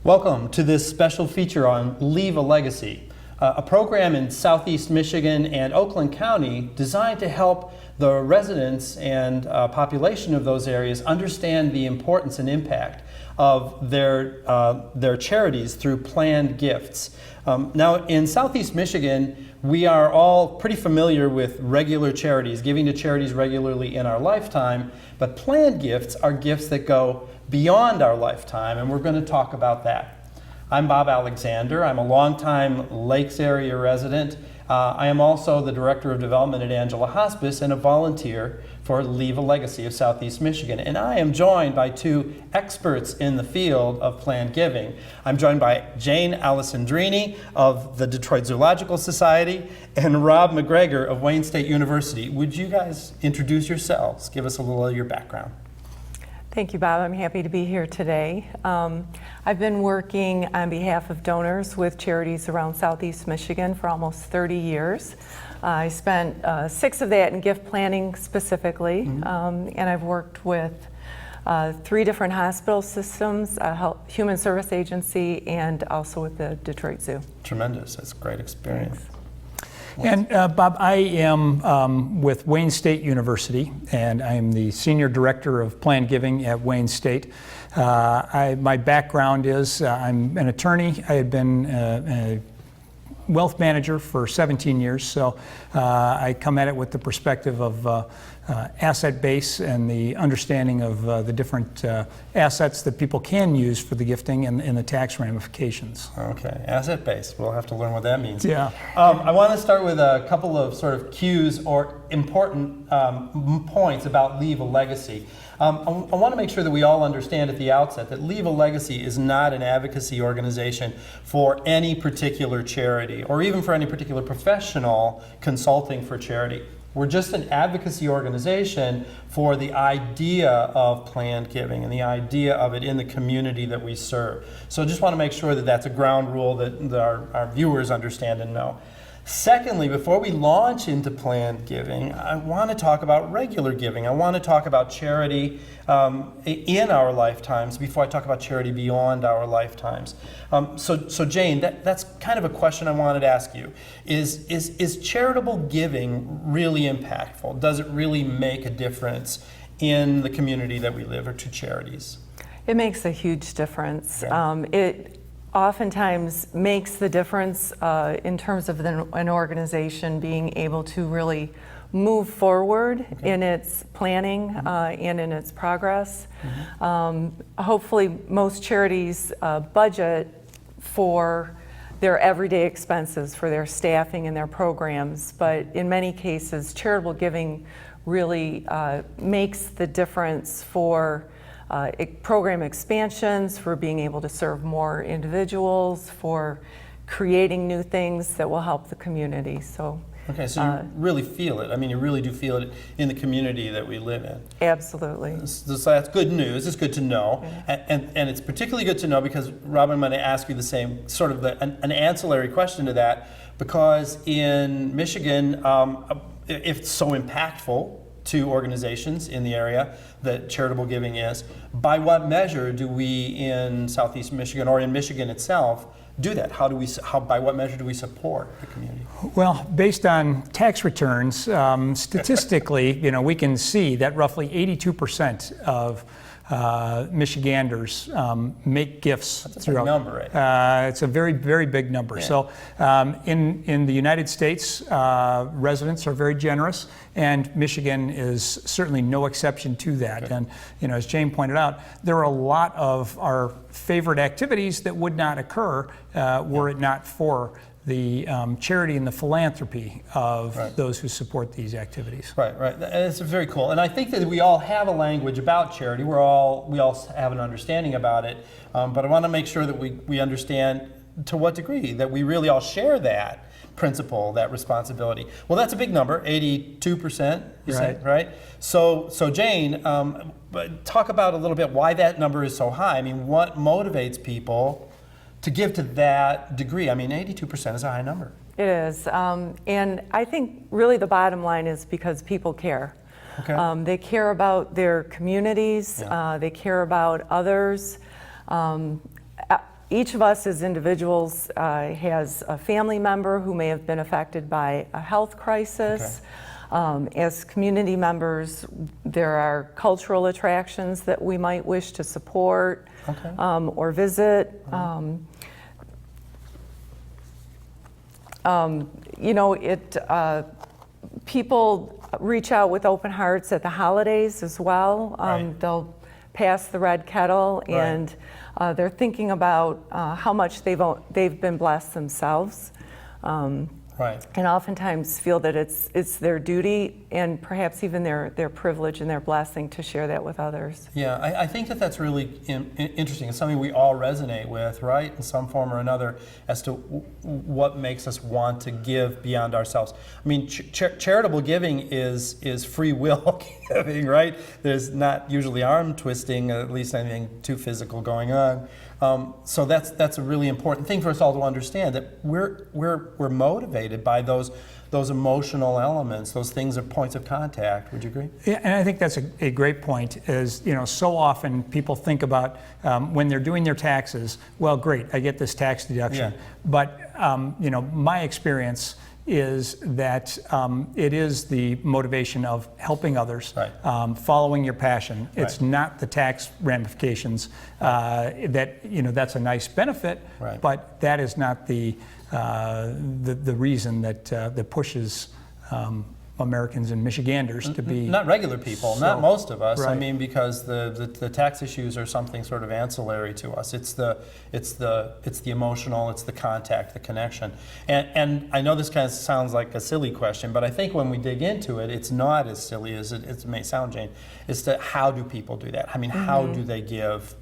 Welcome to this special feature on Leave a Legacy, a program in Southeast Michigan and Oakland County designed to help the residents and population of those areas understand the importance and impact of their charities through planned gifts. Now, in Southeast Michigan, we are all pretty familiar with regular charities, giving to charities regularly in our lifetime, but planned gifts are gifts that go beyond our lifetime, and we're going to talk about that. I'm Bob Alexander. I'm a longtime Lakes area resident. I am also the Director of Development at Angela Hospice and a volunteer for Leave a Legacy of Southeast Michigan. And I am joined by two experts in the field of planned giving. I'm joined by Jane Alessandrini of the Detroit Zoological Society and Rob McGregor of Wayne State University. Would you guys introduce yourselves? Give us a little of your background. Thank you, Bob. I'm happy to be here today. I've been working on behalf of donors with charities around Southeast Michigan for almost 30 years. I spent 6 of that in gift planning specifically, and I've worked with 3 different hospital systems, a human service agency, and also with the Detroit Zoo. Tremendous. That's a great experience. Thanks. And Bob, I am with Wayne State University, and I am the Senior Director of Planned Giving at Wayne State. My background is I'm an attorney. I had been a wealth manager for 17 years, so I come at it with the perspective of asset base and the understanding of the different assets that people can use for the gifting and the tax ramifications. Okay, asset base. We'll have to learn what that means. Yeah. I want to start with a couple of sort of cues or important points about Leave a Legacy. I want to make sure that we all understand at the outset that Leave a Legacy is not an advocacy organization for any particular charity or even for any particular professional consulting for charity. We're just an advocacy organization for the idea of planned giving and the idea of it in the community that we serve. So I just want to make sure that that's a ground rule that our viewers understand and know. Secondly, before we launch into planned giving, I want to talk about regular giving. I want to talk about charity in our lifetimes before I talk about charity beyond our lifetimes. So Jane, that's kind of a question I wanted to ask you. Is charitable giving really impactful? Does it really make a difference in the community that we live or to charities? It makes a huge difference. Okay. It oftentimes makes the difference in terms of an organization being able to really move forward in its planning and in its progress. Hopefully most charities budget for their everyday expenses, for their staffing and their programs, but in many cases charitable giving really makes the difference for program expansions, for being able to serve more individuals, for creating new things that will help the community. So, okay, so you really feel it. I mean, you really do feel it in the community that we live in. Absolutely. So that's good news. It's good to know. And it's particularly good to know because, Robin, I'm going to ask you the same sort of an ancillary question to that, because in Michigan, if it's so impactful to organizations in the area that charitable giving is, by what measure do we in Southeast Michigan or in Michigan itself do that? By what measure do we support the community? Well, based on tax returns, statistically, we can see that roughly 82% of Michiganders make gifts. That's a big number, right? It's a very, very big number. Yeah. So in the United States, residents are very generous, and Michigan is certainly no exception to that. Okay. And as Jane pointed out, there are a lot of our favorite activities that would not occur were it not for the charity and the philanthropy of those who support these activities. Right. And it's very cool. And I think that we all have a language about charity. We all have an understanding about it. But I want to make sure that we understand to what degree that we really all share that principle, that responsibility. Well, that's a big number, 82%, you said, right? So Jane, talk about a little bit why that number is so high. I mean, what motivates people to give to that degree? I mean, 82% is a high number. It is. And I think really the bottom line is because people care. Okay. They care about their communities. Yeah. They care about others. each of us as individuals has a family member who may have been affected by a health crisis. As community members, there are cultural attractions that we might wish to support or visit. You know, people reach out with open hearts at the holidays as well. They'll pass the red kettle, and they're thinking about how much they've been blessed themselves. And oftentimes feel that it's their duty and perhaps even their privilege and their blessing to share that with others. Yeah, I think that's really interesting. It's something we all resonate with, right, in some form or another, as to what makes us want to give beyond ourselves. I mean, charitable giving is free will giving, right? There's not usually arm twisting, at least anything too physical going on. So that's a really important thing for us all to understand, that we're motivated by those emotional elements, those things are points of contact. Would you agree? Yeah, and I think that's a great point. Is, you know, so often people think about when they're doing their taxes. Well, great, I get this tax deduction, but you know, my experience is that it is the motivation of helping others, following your passion. It's not the tax ramifications. That, you know, that's a nice benefit, but that is not the reason that pushes Americans and Michiganders to be... Not regular people, not most of us. I mean, because the tax issues are something sort of ancillary to us. It's the emotional, it's the contact, the connection. And I know this kind of sounds like a silly question, but I think when we dig into it, it's not as silly as it may sound, Jane. It's that how do people do that? I mean, how do they give?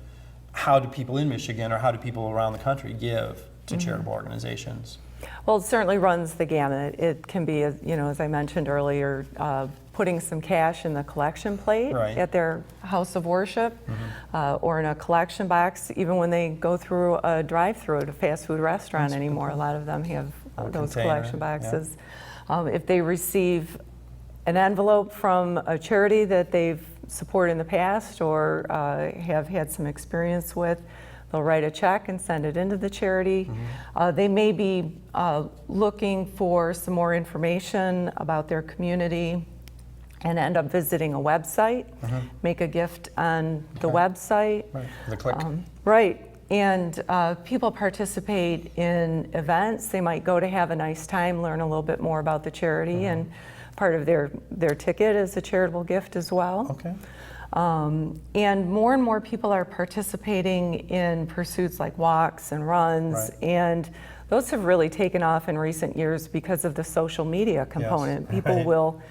How do people in Michigan or how do people around the country give to charitable organizations? Well, it certainly runs the gamut. It can be, you know, as I mentioned earlier, putting some cash in the collection plate at their house of worship, or in a collection box, even when they go through a drive-through at a fast food restaurant anymore. A lot of them have those collection boxes. If they receive an envelope from a charity that they've supported in the past or have had some experience with, they'll write a check and send it into the charity. They may be looking for some more information about their community and end up visiting a website, make a gift on the website. The click. And people participate in events. They might go to have a nice time, learn a little bit more about the charity, and part of their ticket is a charitable gift as well. And more people are participating in pursuits like walks and runs, and those have really taken off in recent years because of the social media component. People will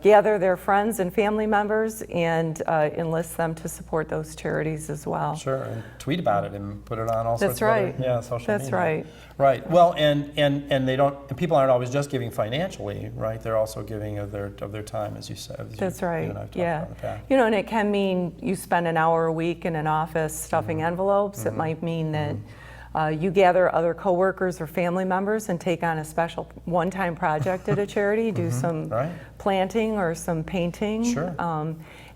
gather their friends and family members and enlist them to support those charities as well. Sure, and tweet about it and put it on all sorts of other, social media. Right. Well, and they don't. And people aren't always just giving financially, right? They're also giving of their time, as you said. That's right. You and I have talked about in the past. You know, and it can mean you spend an hour a week in an office stuffing envelopes. It might mean that you gather other coworkers or family members and take on a special one-time project at a charity, do some planting or some painting.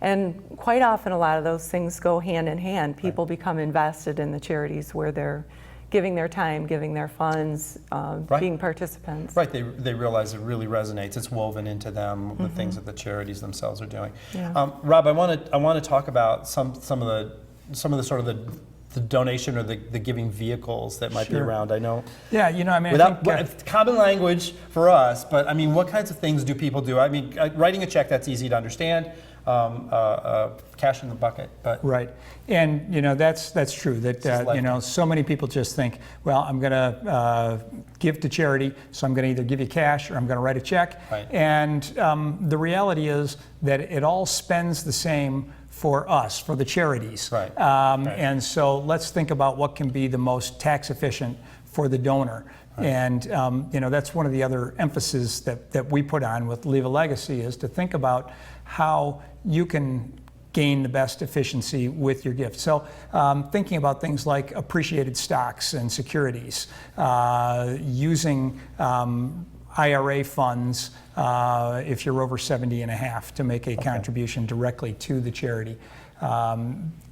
And quite often a lot of those things go hand in hand. People become invested in the charities where they're giving their time, giving their funds, being participants. They realize it really resonates. It's woven into them, the things that the charities themselves are doing. Rob, I want to talk about some of the sort of the donation or the giving vehicles that might be around. I know. Yeah, you know, I mean, it's common language for us, but I mean, what kinds of things do people do? I mean, writing a check, that's easy to understand. Cash in the bucket, but and you know, that's true. That you know, so many people just think, well, I'm going to give to charity, so I'm going to either give you cash or I'm going to write a check. And the reality is that it all spends the same for us, for the charities. And so let's think about what can be the most tax efficient for the donor. And you know, that's one of the other emphases that we put on with Leave a Legacy, is to think about how you can gain the best efficiency with your gift. So thinking about things like appreciated stocks and securities, using IRA funds if you're over 70 and a half to make a contribution directly to the charity.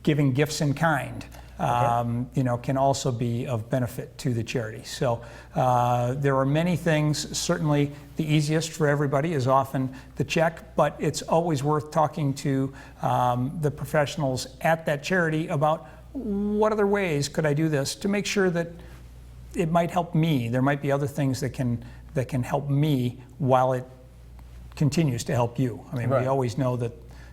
Giving gifts in kind. Can also be of benefit to the charity. So there are many things. Certainly the easiest for everybody is often the check, but it's always worth talking to the professionals at that charity about what other ways could I do this to make sure that it might help me. There might be other things that can help me while it continues to help you. I mean, Right. we always know that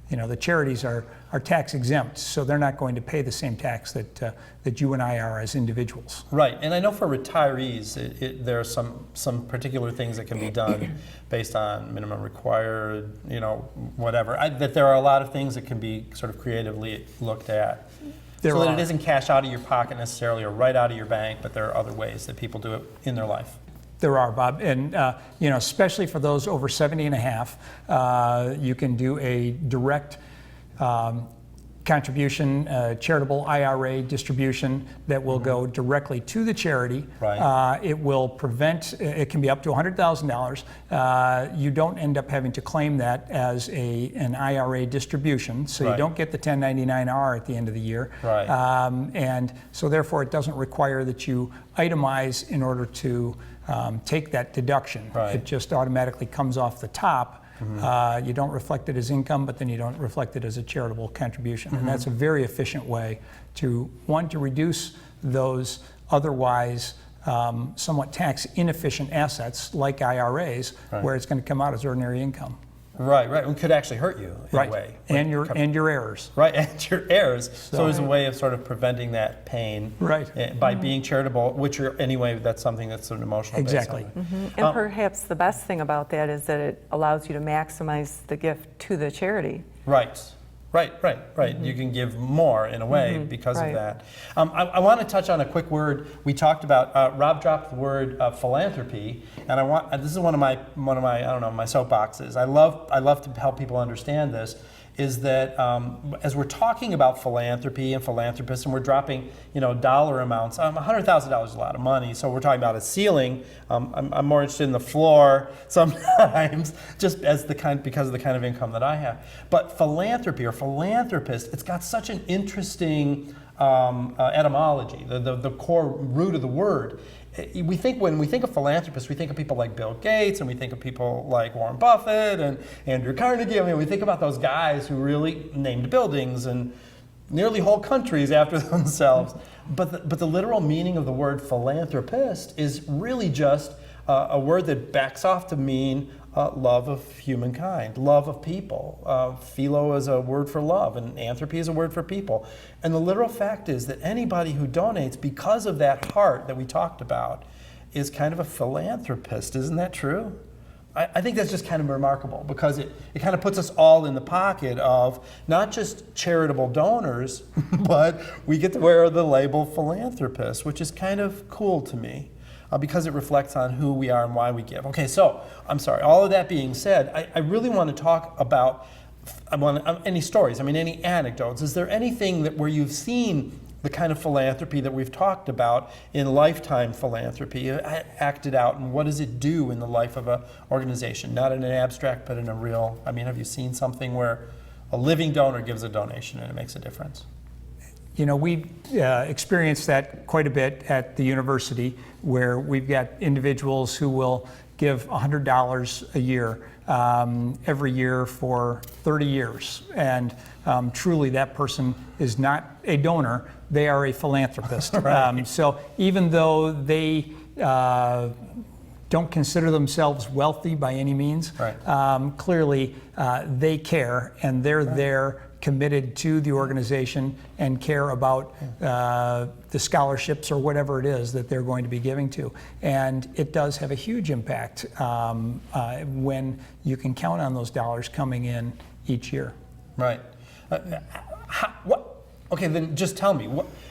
the charities are tax exempt, so they're not going to pay the same tax that you and I are as individuals. Right, and I know for retirees, there are some particular things that can be done based on minimum required, whatever. That there are a lot of things that can be sort of creatively looked at. There so that are. it isn't cash out of your pocket necessarily or right out of your bank, but there are other ways that people do it in their life. There are, Bob, and especially for those over 70 and a half, you can do a direct contribution, charitable IRA distribution that will go directly to the charity. Right. It will prevent, it can be up to $100,000. You don't end up having to claim that as an IRA distribution, so Right. you don't get the 1099-R at the end of the year. Right. And so therefore it doesn't require that you itemize in order to take that deduction. Right. It just automatically comes off the top. You don't reflect it as income, but then you don't reflect it as a charitable contribution. And that's a very efficient way to reduce those otherwise somewhat tax inefficient assets like IRAs, Right. where it's going to come out as ordinary income. Right, and could actually hurt you in a way. And your errors. Right, and your heirs. So there's a way of sort of preventing that pain. Right. By being charitable, which anyway, that's something that's an emotional base Exactly. on it. And perhaps the best thing about that is that it allows you to maximize the gift to the charity. Right. You can give more in a way because Right. of that. I want to touch on a quick word we talked about. Rob dropped the word philanthropy, and this is one of my I don't know, my soapboxes. I love to help people understand this. Is that as we're talking about philanthropy and philanthropists, and we're dropping dollar amounts, $100,000 is a lot of money, so we're talking about a ceiling. I'm more interested in the floor sometimes, just as because of the kind of income that I have. But philanthropy or philanthropist, it's got such an interesting etymology, the core root of the word. When we think of philanthropists, we think of people like Bill Gates, and we think of people like Warren Buffett and Andrew Carnegie. I mean, we think about those guys who really named buildings and nearly whole countries after themselves. But the literal meaning of the word philanthropist is really just a word that backs off to mean love of humankind, love of people. Philo is a word for love, and anthropy is a word for people. And the literal fact is that anybody who donates because of that heart that we talked about is kind of a philanthropist. Isn't that true? I think that's just kind of remarkable, because it kind of puts us all in the pocket of not just charitable donors, but we get to wear the label philanthropist, which is kind of cool to me. Because it reflects on who we are and why we give. Okay, so I'm sorry. All of that being said, I really want to talk about any stories. I mean, any anecdotes. Is there anything where you've seen the kind of philanthropy that we've talked about in lifetime philanthropy acted out, and what does it do in the life of an organization? Not in an abstract, but in a real. I mean, have you seen something where a living donor gives a donation and it makes a difference? We experienced that quite a bit at the university, where we've got individuals who will give $100 a year every year for 30 years. And truly, that person is not a donor, they are a philanthropist. Right. So even though they don't consider themselves wealthy by any means, Right. Clearly they care, and they're there, committed to the organization, and care about the scholarships or whatever it is that they're going to be giving to. And it does have a huge impact when you can count on those dollars coming in each year. Right. Okay, then just tell me.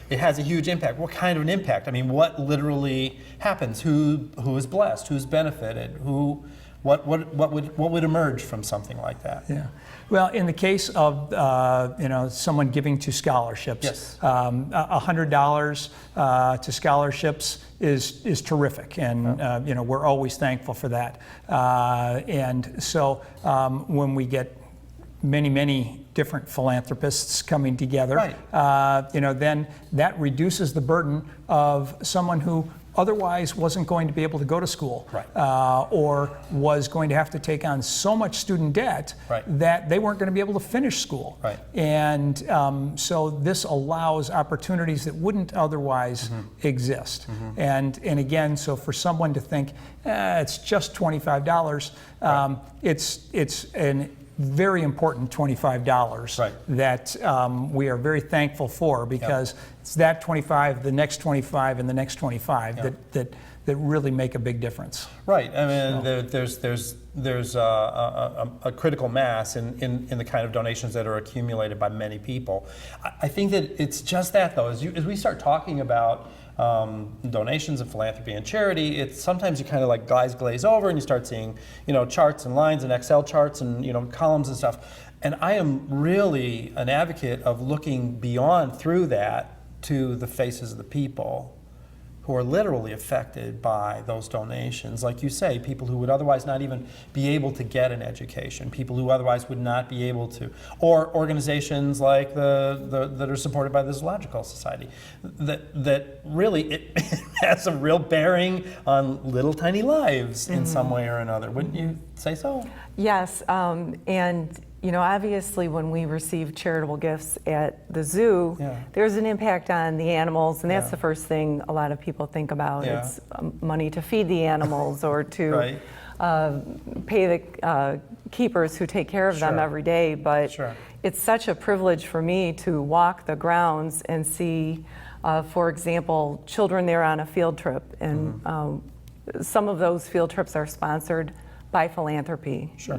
It has a huge impact. What kind of an impact? I mean, what literally happens? Who is blessed? Who's benefited? What would emerge from something like that? Yeah. Well, in the case of someone giving to scholarships, Yes. $100 to scholarships is terrific, and we're always thankful for that. And so when we get many different philanthropists coming together, Right. then that reduces the burden of someone who otherwise wasn't going to be able to go to school, Right. or was going to have to take on so much student debt Right. that they weren't going to be able to finish school. Right. And so this allows opportunities that wouldn't otherwise exist. And again, so for someone to think, it's just $25, it's an very important $25 Right. that we are very thankful for, because it's that 25, the next 25, and the next 25 that really make a big difference. Right. I mean, there's a critical mass in the kind of donations that are accumulated by many people. I think that it's just that, though. As we start talking about donations and philanthropy and charity, it's sometimes you kind of like eyes glaze over and you start seeing, charts and lines and Excel charts and, columns and stuff. And I am really an advocate of looking beyond through that to the faces of the people who are literally affected by those donations. Like you say, people who would otherwise not even be able to get an education, people who otherwise would not be able to, or organizations like that are supported by the Zoological Society, that really it has a real bearing on little tiny lives in some way or another. Wouldn't you say so? Yes, and obviously when we receive charitable gifts at the zoo, there's an impact on the animals, and that's the first thing a lot of people think about. Yeah. It's money to feed the animals or to Right. pay the keepers who take care of them Sure. every day. But Sure. it's such a privilege for me to walk the grounds and see, for example, children there on a field trip, and some of those field trips are sponsored by philanthropy. Sure.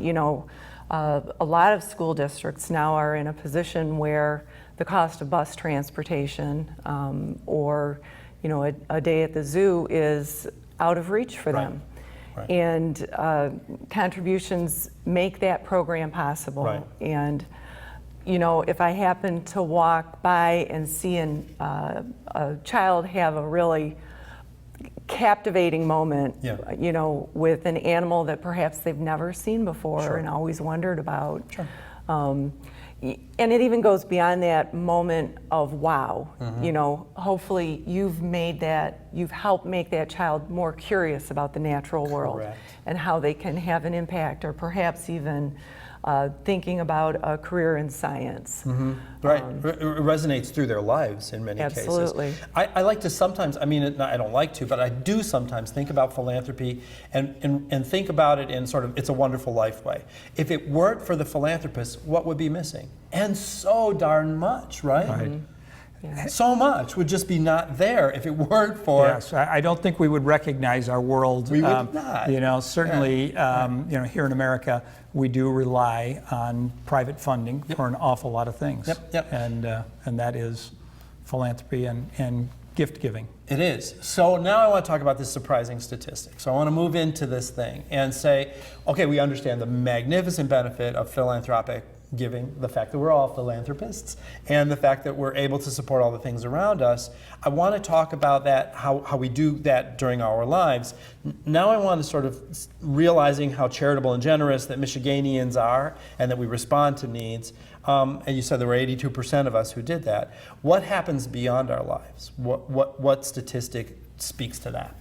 A lot of school districts now are in a position where the cost of bus transportation or a day at the zoo is out of reach for Right. them. Right. And contributions make that program possible. Right. And if I happen to walk by and see a child have a really captivating moment, with an animal that perhaps they've never seen before Sure. and always wondered about. Sure. And it even goes beyond that moment of wow. Hopefully you've helped make that child more curious about the natural world. Correct. And how they can have an impact, or perhaps even thinking about a career in science. Right, it resonates through their lives in many Absolutely. cases. I like to sometimes, I don't like to, but I do sometimes think about philanthropy and think about it in sort of It's a Wonderful Life way. If it weren't for the philanthropists, what would be missing? And so darn much, right? Right. Yeah. So much would just be not there if it weren't for... Yes, I don't think we would recognize our world. We would not. Certainly, here in America, we do rely on private funding for an awful lot of things. Yep. And that is philanthropy and gift giving. It is. So now I want to talk about this surprising statistic. So I want to move into this thing and say, okay, we understand the magnificent benefit of philanthropic giving, the fact that we're all philanthropists, and the fact that we're able to support all the things around us. I want to talk about that, how we do that during our lives. Now I want to sort of realizing how charitable and generous that Michiganians are, and that we respond to needs. And you said there were 82% of us who did that. What happens beyond our lives? What statistic speaks to that?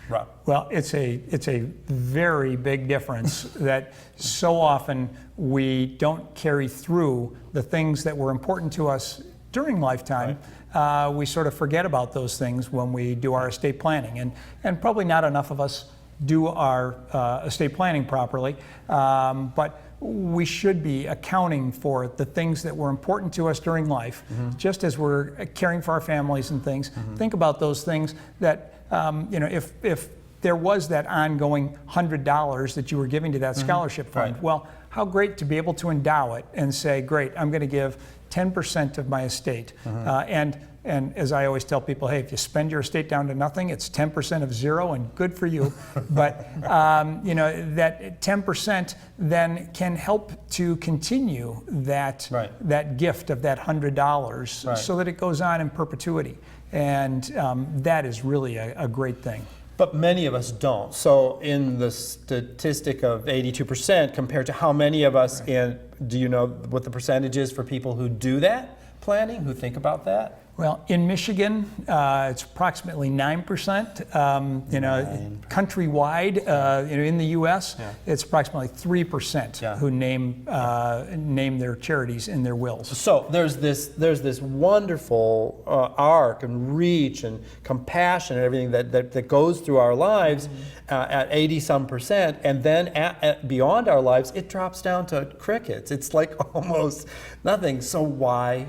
Rob. Well, it's a very big difference that so often we don't carry through the things that were important to us during lifetime. Right. We sort of forget about those things when we do our estate planning, and probably not enough of us do our estate planning properly. But we should be accounting for the things that were important to us during life, just as we're caring for our families and things. Think about those things that, if there was that ongoing $100 that you were giving to that scholarship fund, Right. well, how great to be able to endow it and say, great, I'm going to give 10% of my estate. And as I always tell people, hey, if you spend your estate down to nothing, it's 10% of zero, and good for you. But that 10% then can help to continue that that gift of that $100, so that it goes on in perpetuity. And that is really a great thing. But many of us don't. So in the statistic of 82% compared to how many of us, and do you know what the percentage is for people who do that planning, who think about that? Well, in Michigan, it's approximately 9%. Countrywide, in the U.S., it's approximately 3% who name their charities in their wills. So there's this wonderful arc and reach and compassion and everything that goes through our lives at 80-some%, and then beyond our lives, it drops down to crickets. It's like almost nothing. So why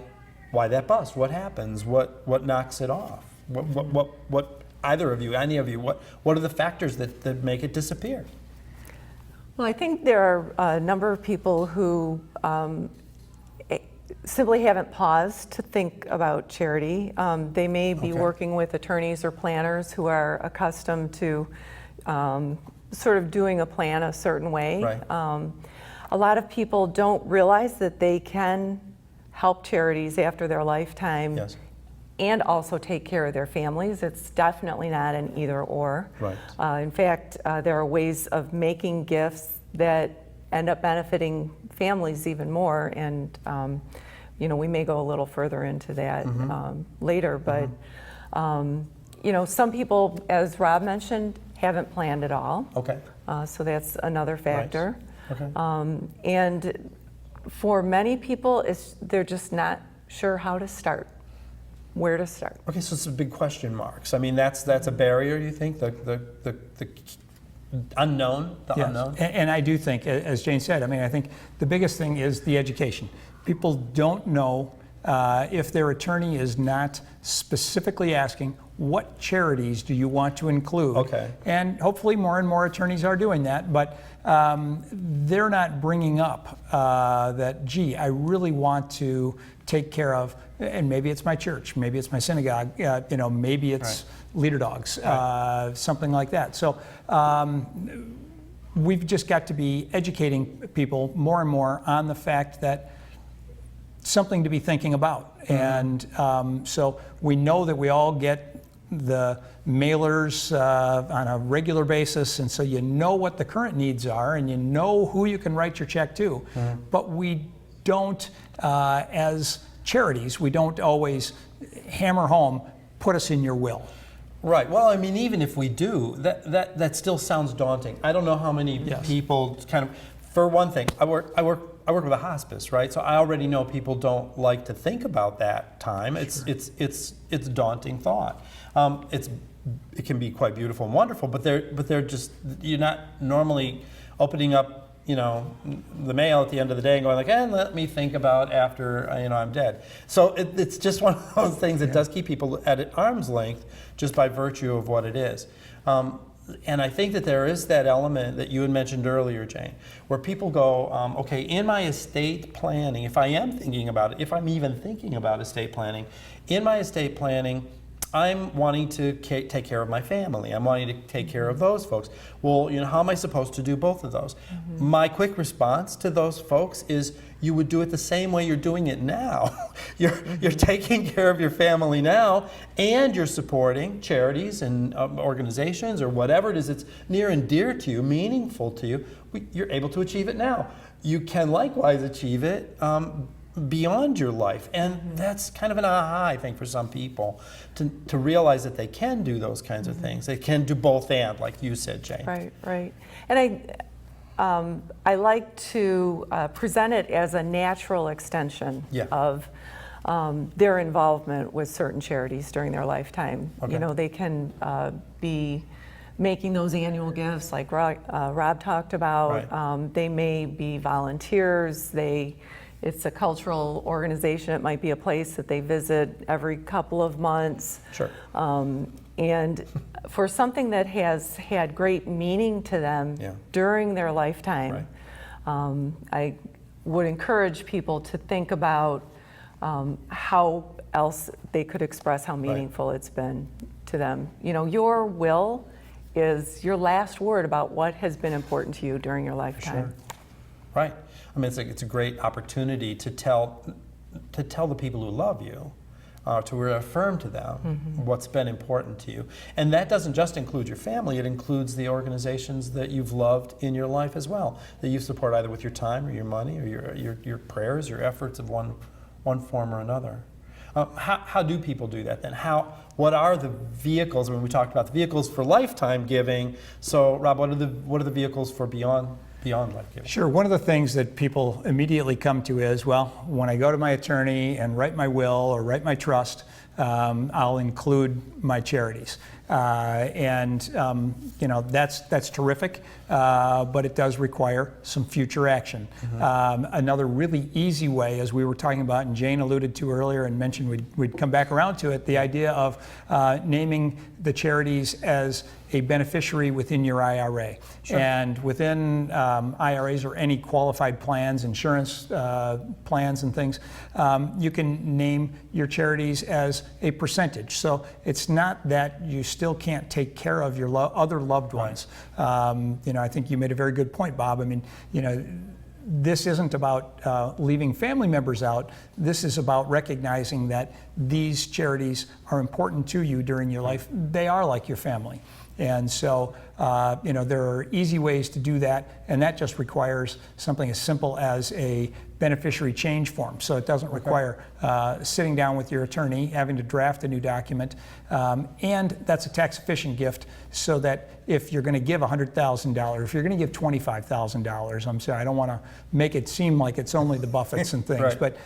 that bust? What happens? What knocks it off? What either of you, any of you, what are the factors that make it disappear? Well, I think there are a number of people who simply haven't paused to think about charity. They may be working with attorneys or planners who are accustomed to sort of doing a plan a certain way. Right. A lot of people don't realize that they can help charities after their lifetime and also take care of their families. It's definitely not an either or. Right. In fact, there are ways of making gifts that end up benefiting families even more, and we may go a little further into that later, but some people, as Rob mentioned, haven't planned at all. Okay. So that's another factor. Right. Okay. And for many people, they're just not sure how to start, where to start. Okay, so it's a big question marks. I mean, that's a barrier, you think, the unknown, the Yes. unknown? And I do think, as Jane said, I think the biggest thing is the education. People don't know if their attorney is not specifically asking, what charities do you want to include? Okay. And hopefully more and more attorneys are doing that, but they're not bringing up that, gee, I really want to take care of, and maybe it's my church, maybe it's my synagogue, maybe it's Leader Dogs, something like that. So we've just got to be educating people more and more on the fact that something to be thinking about. And so we know that we all get the mailers on a regular basis, and so you know what the current needs are and you know who you can write your check to. But we don't, as charities, we don't always hammer home, put us in your will. Right. Well, I mean, even if we do, that still sounds daunting. I don't know how many people kind of, for one thing, I work with a hospice, right? So I already know people don't like to think about that time. It's a daunting thought. It can be quite beautiful and wonderful, but they're just, you're not normally opening up, the mail at the end of the day and going like, let me think about after I'm dead. So it's just one of those things that does keep people at arm's length just by virtue of what it is. And I think that there is that element that you had mentioned earlier, Jane, where people go, okay, in my estate planning, if I am thinking about it, if I'm even thinking about estate planning, in my estate planning, I'm wanting to take care of my family. I'm wanting to take care of those folks. Well, how am I supposed to do both of those? My quick response to those folks is, you would do it the same way you're doing it now. You're taking care of your family now, and you're supporting charities and organizations or whatever it is that's near and dear to you, meaningful to you. You're able to achieve it now. You can likewise achieve it beyond your life, and that's kind of an aha, I think, for some people to realize that they can do those kinds of things. They can do both and, like you said, Jane. Right. And I like to present it as a natural extension of their involvement with certain charities during their lifetime. Okay. They can be making those annual gifts like Rob talked about. Right. They may be volunteers. It's a cultural organization. It might be a place that they visit every couple of months. Sure. And for something that has had great meaning to them during their lifetime, I would encourage people to think about how else they could express how meaningful it's been to them. Your will is your last word about what has been important to you during your lifetime. Sure. Right. I mean, it's a great opportunity to tell the people who love you to reaffirm to them what's been important to you. And that doesn't just include your family, it includes the organizations that you've loved in your life as well, that you support either with your time or your money or your prayers, your efforts of one form or another. How do people do that then? What are the vehicles? I mean, we talked about the vehicles for lifetime giving. So, Rob, what are the vehicles for beyond life giving? Sure. One of the things that people immediately come to is, well, when I go to my attorney and write my will or write my trust, I'll include my charities. You know, that's terrific, but it does require some future action. Another really easy way, as we were talking about, and Jane alluded to earlier and mentioned we'd come back around to it, the idea of naming the charities as a beneficiary within your IRA. Sure. And within IRAs or any qualified plans, insurance plans and things, you can name your charities as a percentage. So it's not that you still can't take care of your other loved ones. You know, I think you made a very good point, Bob. I mean, you know, this isn't about leaving family members out. This is about recognizing that these charities are important to you during your life. They are like your family. And so, you know, there are easy ways to do that, and that just requires something as simple as a beneficiary change form. So it doesn't require sitting down with your attorney, having to draft a new document, and that's a tax efficient gift, so that if you're going to give $100,000, if you're going to give $25,000, I'm sorry, I don't want to make it seem like it's only the Buffetts and things, Right. but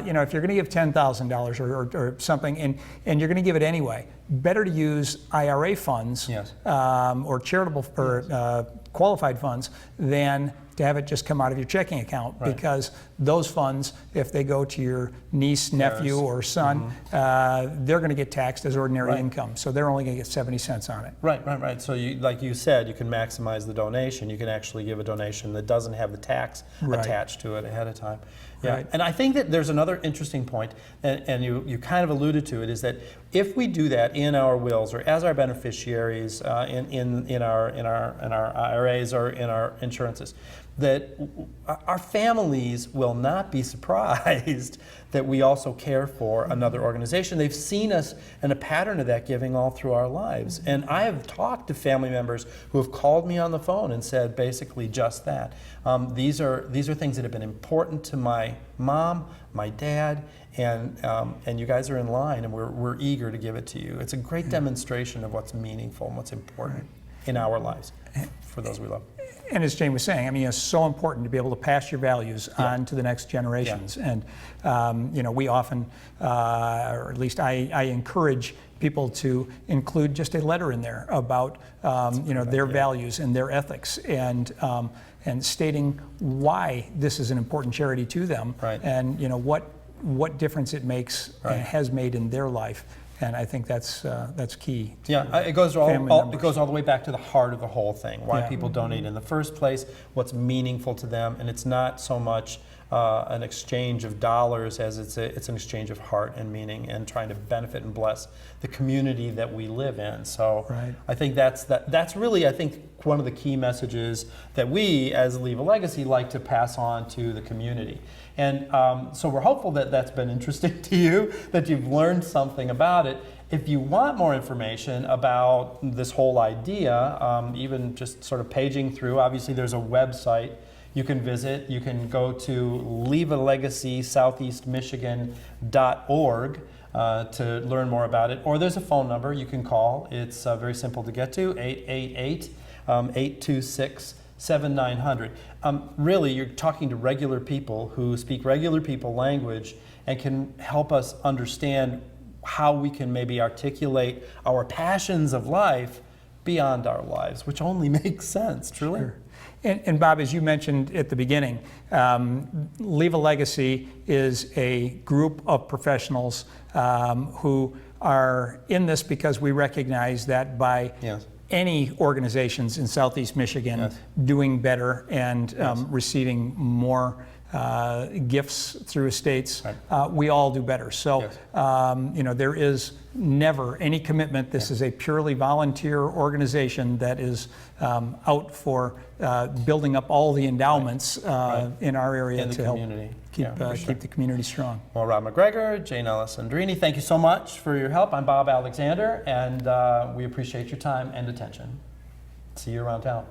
you know, if you're going to give $10,000 or something, and you're going to give it anyway, better to use IRA funds, Yes. or charitable or qualified funds than to have it just come out of your checking account, Right. because those funds, if they go to your niece, nephew, or son, they're going to get taxed as ordinary Right. income. So they're only going to get 70 cents on it. Right. So you, like you said, you can maximize the donation. You can actually give a donation that doesn't have the tax Right. attached to it ahead of time. Yeah. Right. And I think that there's another interesting point, and you kind of alluded to it, is that if we do that in our wills or as our beneficiaries in our IRAs or in our insurances, that our families will not be surprised that we also care for another organization. They've seen us in a pattern of that giving all through our lives. And I have talked to family members who have called me on the phone and said basically just that. These are things that have been important to my mom, my dad, and you guys are in line, and we're eager to give it to you. It's a great demonstration of what's meaningful and what's important in our lives for those we love. And as Jane was saying, I mean, it's so important to be able to pass your values on to the next generations. And, you know, we often, or at least I encourage people to include just a letter in there about, you know, their values and their ethics, and stating why this is an important charity to them, Right. and, you know, what difference it makes Right. and has made in their life. And I think that's key. Yeah, it goes family all members. the way back to the heart of the whole thing. Why Yeah. people donate in the first place, what's meaningful to them, and it's not so much an exchange of dollars as it's an exchange of heart and meaning, and trying to benefit and bless the community that we live in. So Right. I think that's really, I think, one of the key messages that we as Leave a Legacy like to pass on to the community. And so we're hopeful that that's been interesting to you, that you've learned something about it. If you want more information about this whole idea, even just sort of paging through, obviously there's a website you can visit. You can go to leavealegacy.southeastmichigan.org to learn more about it. Or there's a phone number you can call. It's very simple to get to, 888-826-7900. Really, you're talking to regular people who speak regular people language and can help us understand how we can maybe articulate our passions of life beyond our lives, which only makes sense, truly. Sure. And Bob, as you mentioned at the beginning, Leave a Legacy is a group of professionals who are in this because we recognize that by Yes. any organizations in Southeast Michigan Yes. doing better and receiving more gifts through estates, Right. we all do better. So, Yes. there is never any commitment. This is a purely volunteer organization that is out for building up all the endowments in our area In the to help community. keep, Yeah, for sure. keep the community strong. Well, Rob McGregor, Jane Alessandrini, thank you so much for your help. I'm Bob Alexander, and we appreciate your time and attention. See you around town.